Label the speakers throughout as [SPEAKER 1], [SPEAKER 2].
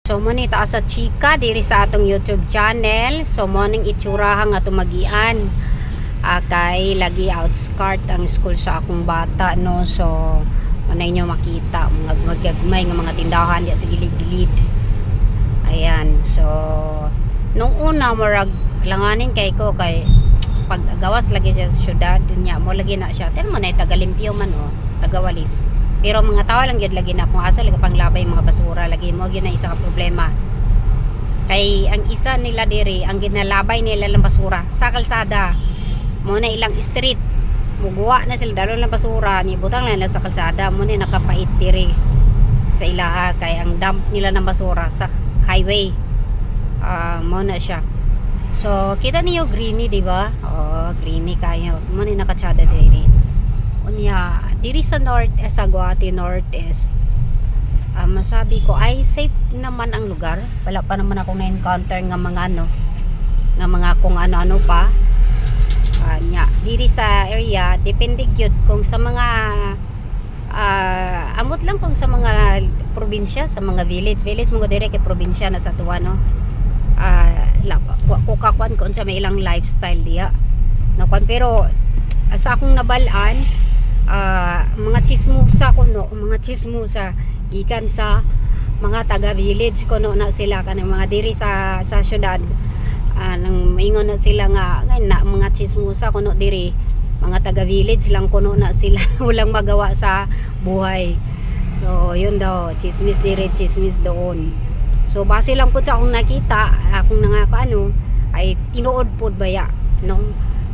[SPEAKER 1] So mo ni taas sa chika diri sa atong YouTube channel. So mo ning itsurahan nga tumagian. Kay lagi outskirt ang school sa akong bata no. So manay nyo makita mga magagmay nga mga tindahan diya sa gilid-gilid. Ayan. So nung una murag langanin kay ko kay paggawas lagi siya sa syudad niya mo lagi na siya. Pero mo na tagalimpyo man o tagawalis. Pero mga tao lang yun lagi na kung asa lagi panglabay mga basura lagi mo yun na isa ka problema kay ang isa nila diri ang ginalabay nila ng basura sa kalsada mo na ilang street muguwa na sila dalo ng basura ni butang na sa kalsada mo na nakapait diri sa ilaha kay ang dump nila ng basura sa highway mo na siya. So kita niyo greeny diba greeny kayo mo na nakatsada diri unya diri sa northeast sa Guwati northeast masabi ko ay safe naman ang lugar. Wala pa naman akong na-encounter nga mga ano nga mga kung ano-ano pa nya diri sa area depende gyud kung sa mga amot lang kung sa mga probinsya sa mga village mo diri kay probinsya na sa tuwa no kukakuan ko sa may ilang lifestyle diya nakuan pero sa akong nabalaan mga chismusa kuno mga chismusa gikan sa mga taga village kuno na sila kanang mga diri sa syudad nang maingon na sila nga na mga chismusa kuno diri mga taga village lang kuno na sila walang magawa sa buhay. So yun daw chismis diri chismis doon. So base lang po sa akong nakita akong nangako ay tinuod pod baya no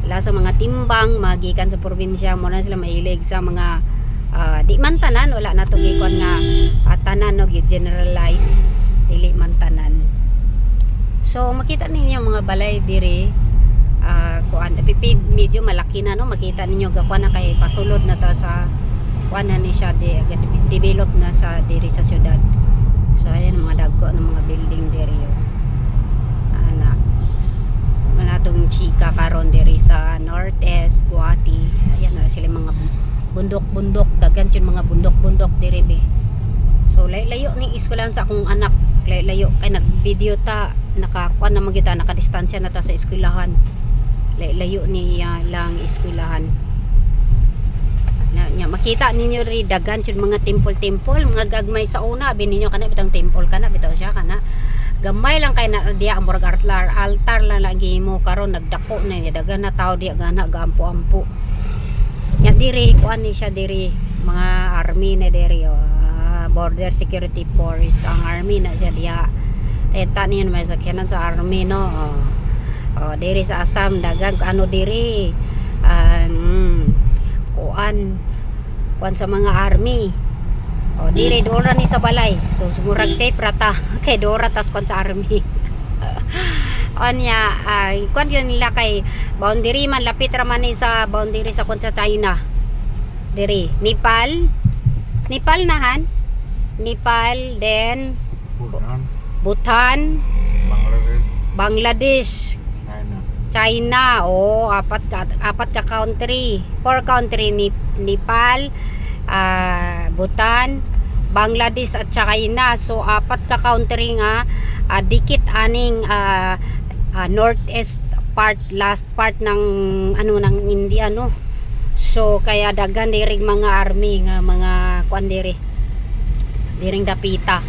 [SPEAKER 1] la sa mga timbang magikan sa probinsya mo na sila mahilig sa mga di man tanan wala na to gikon nga tanan no generalize dili man tanan. So makita ninyo mga balay diri kuan medyo malaki na no makita ninyo gakuan na kay pasulod na ta sa kuan na ni siya develop na sa diri sa syudad. So ayan mga dagko ng mga building diri manatong chika karon diri sa northeast Guwati. Ayan na sila mga bundok-bundok dagan yun mga bundok-bundok diri be. So layo ning eskwelahan sa akong anak layo kay nag-video ta nakakuan na magita nakadistansya na ta sa eskwelahan layo niya lang eskwelahan nya makita ninyo ri dagan yun mga temple mga gagmay sa una bininyo kana bitang temple kana bitaw siya kana gamay lang kay na diya ang murag altar lang lagi mo karon nagdako na niya dagan na tao diya gana gaampo-ampo nya diri kuan ni siya diri mga army na diri border security force ang army na siya diya eta niyo may sakyanan sa army no diri sa Assam dagan ano diri kuan sa mga army diri dora ni sa balay so sumurag safe rata kay dora tas kon sa army onya kuan yun nila kay boundary man lapit ra man ni sa boundary sa kon sa China diri Nepal nahan Nepal then Bhutan Bangladesh China apat ka country 4 country Nepal Bhutan Bangladesh at China. So apat ka country nga dikit aning northeast part last part ng ng India no. So kaya dagan diri mga army nga mga kuan diri diring dapita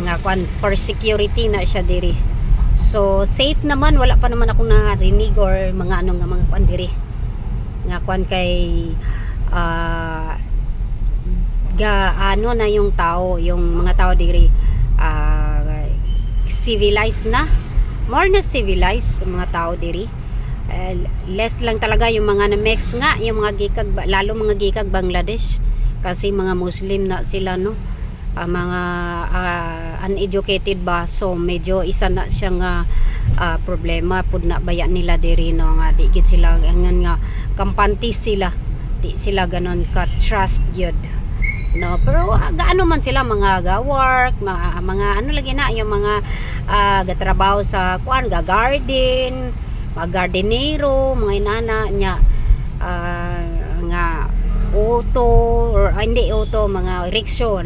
[SPEAKER 1] nga kuan for security na siya diri. So safe naman wala pa naman akong narinig or mga nga mga kuan diri nga kuan kay na yung tao yung mga tao diri civilized na more na civilized mga tao diri less lang talaga yung mga na mix nga yung mga gikag lalo mga gikag Bangladesh kasi mga Muslim na sila no mga uneducated ba so medyo isa na siya nga problema pud na baya nila diri no nga di gid sila nga kampantis sila di sila ganon ka trust gyud no pero gaano man sila mga work mga ano lagi na yung mga gatrabaho sa kuan garden mga gardenero mga inana nya nga auto or hindi auto, mga rickshaw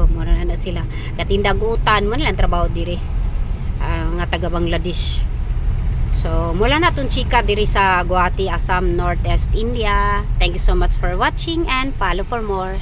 [SPEAKER 1] muna na sila katindag utan man lang trabaho diri nga taga Bangladesh. So mula na tong chika diri sa Guwahati, Assam, Northeast India. Thank you so much for watching and follow for more.